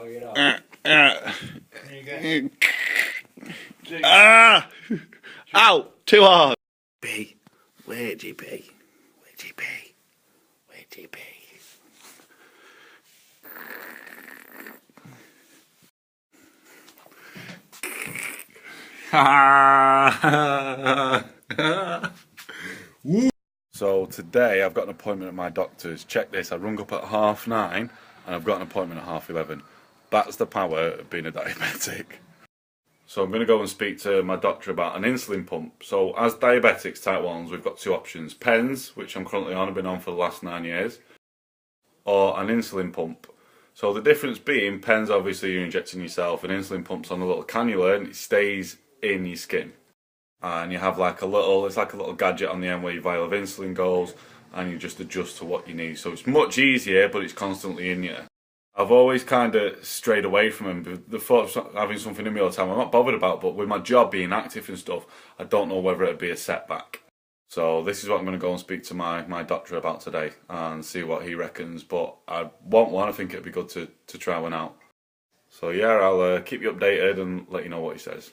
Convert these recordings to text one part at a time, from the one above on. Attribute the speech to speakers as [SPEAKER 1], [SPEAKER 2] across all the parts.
[SPEAKER 1] Oh, you know. There you go.
[SPEAKER 2] Ah! Ow! Too hard. B, where'd you be? Where'd you be? Where'd you be? So today I've got an appointment at my doctor's. Check this, I rung up at 9:30 and I've got an appointment at 11:30. That's the power of being a diabetic. So I'm going to go and speak to my doctor about an insulin pump. So as diabetics, type 1s, we've got two options. Pens, which I'm currently on, I've been on for the last 9 years, or an insulin pump. So the difference being, pens obviously you're injecting yourself, and insulin pump's on a little cannula and it stays in your skin. And you have like a little, it's like a little gadget on the end where your vial of insulin goes and you just adjust to what you need. So it's much easier, but it's constantly in you. I've always kind of strayed away from them. The thought of having something in me all the time I'm not bothered about, but with my job being active and stuff, I don't know whether it'd be a setback. So this is what I'm going to go and speak to my doctor about today and see what he reckons. But I want one, I think it'd be good to try one out. So yeah, I'll keep you updated and let you know what he says.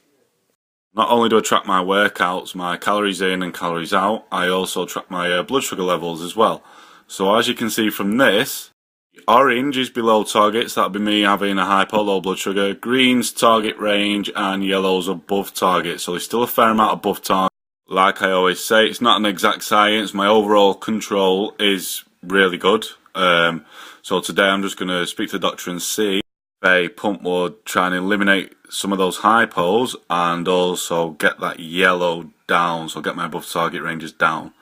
[SPEAKER 2] Not only do I track my workouts, my calories in and calories out, I also track my blood sugar levels as well. So as you can see from this, orange is below target, so that'll be me having a hypo, low blood sugar. Green's target range and yellow's above target, so there's still a fair amount above target. Like I always say, it's not an exact science. My overall control is really good. So today I'm just going to speak to the doctor and see if a pump would try and eliminate some of those hypos and also get that yellow down, so get my above target ranges down.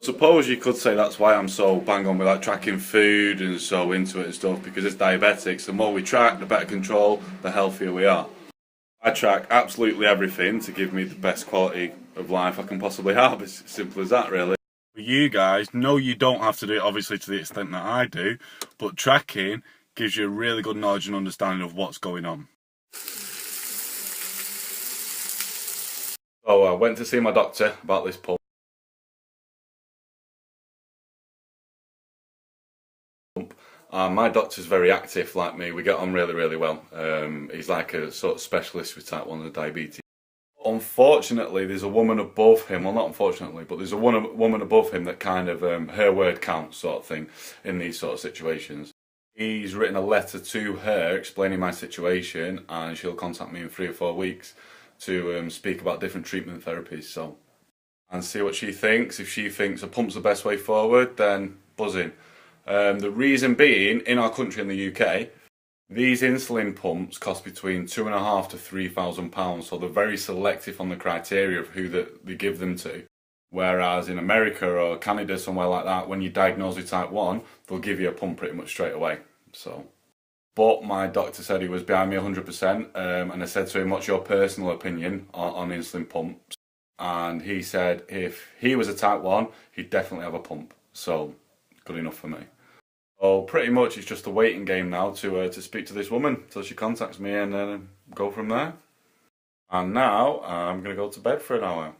[SPEAKER 2] Suppose you could say that's why I'm so bang on with like tracking food and so into it and stuff, because as diabetics, the more we track, the better control, the healthier we are. I track absolutely everything to give me the best quality of life I can possibly have. It's as simple as that, really. For you guys, no, you don't have to do it obviously to the extent that I do, but tracking gives you a really good knowledge and understanding of what's going on. So I went to see my doctor about this pump. My doctor's very active like me, we get on really, really well. He's like a sort of specialist with type 1 diabetes. Unfortunately, there's a woman above him, well not unfortunately, but there's a woman above him that kind of, her word counts sort of thing in these sort of situations. He's written a letter to her explaining my situation and she'll contact me in 3 or 4 weeks to speak about different treatment therapies, so, and see what she thinks. If she thinks a pump's the best way forward, then buzzing. The reason being, in our country, in the UK, these insulin pumps cost between £2,500 to £3,000, so they're very selective on the criteria of who they give them to. Whereas in America or Canada, somewhere like that, when you're diagnosed with type 1, they'll give you a pump pretty much straight away. So, but my doctor said he was behind me 100%, and I said to him, what's your personal opinion on insulin pumps? And he said if he was a type 1, he'd definitely have a pump. So, good enough for me. So pretty much it's just a waiting game now to speak to this woman till she contacts me and go from there. And now I'm going to go to bed for an hour.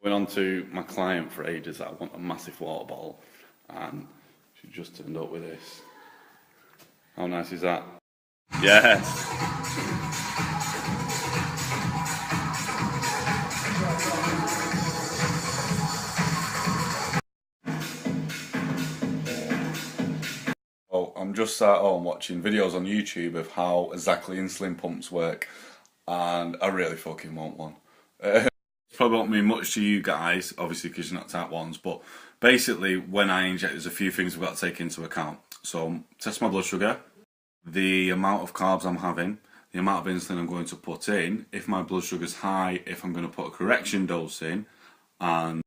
[SPEAKER 2] Went on to my client for ages that I want a massive water bottle, and she just turned up with this. How nice is that? Yes! I'm just sat at home watching videos on YouTube of how exactly insulin pumps work, and I really fucking want one. It probably won't mean much to you guys, obviously because you're not type 1s, but basically when I inject there's a few things we've got to take into account. So test my blood sugar, the amount of carbs I'm having, the amount of insulin I'm going to put in, if my blood sugar's high, if I'm going to put a correction dose in, and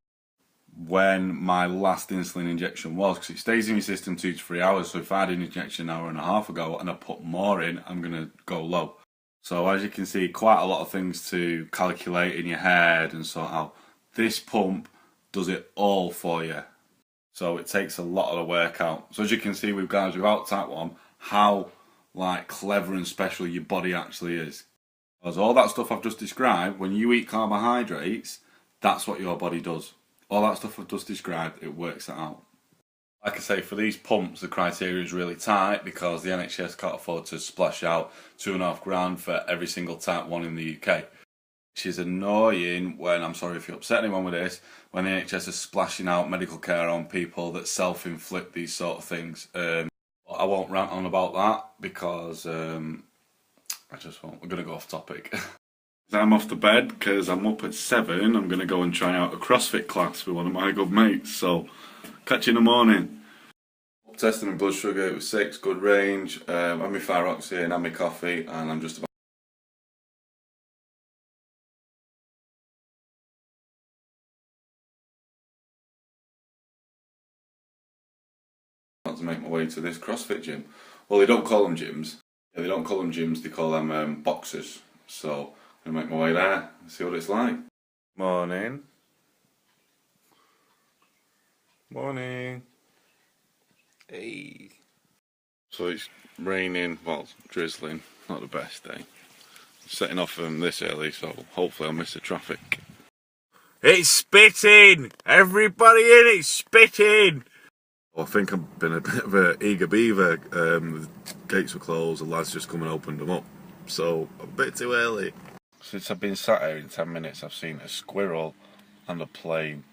[SPEAKER 2] when my last insulin injection was, because it stays in your system 2 to 3 hours, so if I had an injection an hour and a half ago and I put more in, I'm going to go low. So as you can see, quite a lot of things to calculate in your head and sort out. This pump does it all for you. So it takes a lot of the work out. So as you can see with guys without type 1, how like clever and special your body actually is. Because all that stuff I've just described, when you eat carbohydrates, That's what your body does. All that stuff I've just described, it works it out. Like I say, for these pumps, the criteria is really tight because the NHS can't afford to splash out £2.5 for every single Type 1 in the UK. Which is annoying when, I'm sorry if you upset anyone with this, when the NHS is splashing out medical care on people that self-inflict these sort of things. I won't rant on about that because I just won't. We're going to go off topic. I'm off to bed because I'm up at 7. I'm going to go and try out a CrossFit class with one of my good mates. So, catch you in the morning. Testing my blood sugar, it was 6, good range. Had my thyroxine, had my coffee, and I'm just about to make my way to this CrossFit gym. Well, they don't call them gyms. Yeah, they don't call them gyms, they call them boxes. So, I'm going to make my way there and see what it's like. Morning. Morning. Hey. So it's raining, well, drizzling, not the best day. Setting off this early, so hopefully I'll miss the traffic. It's spitting! Everybody in it's spitting! I think I've been a bit of an eager beaver. The gates were closed, the lads just come and opened them up. So, a bit too early. Since I've been sat here in 10 minutes, I've seen a squirrel and a plane.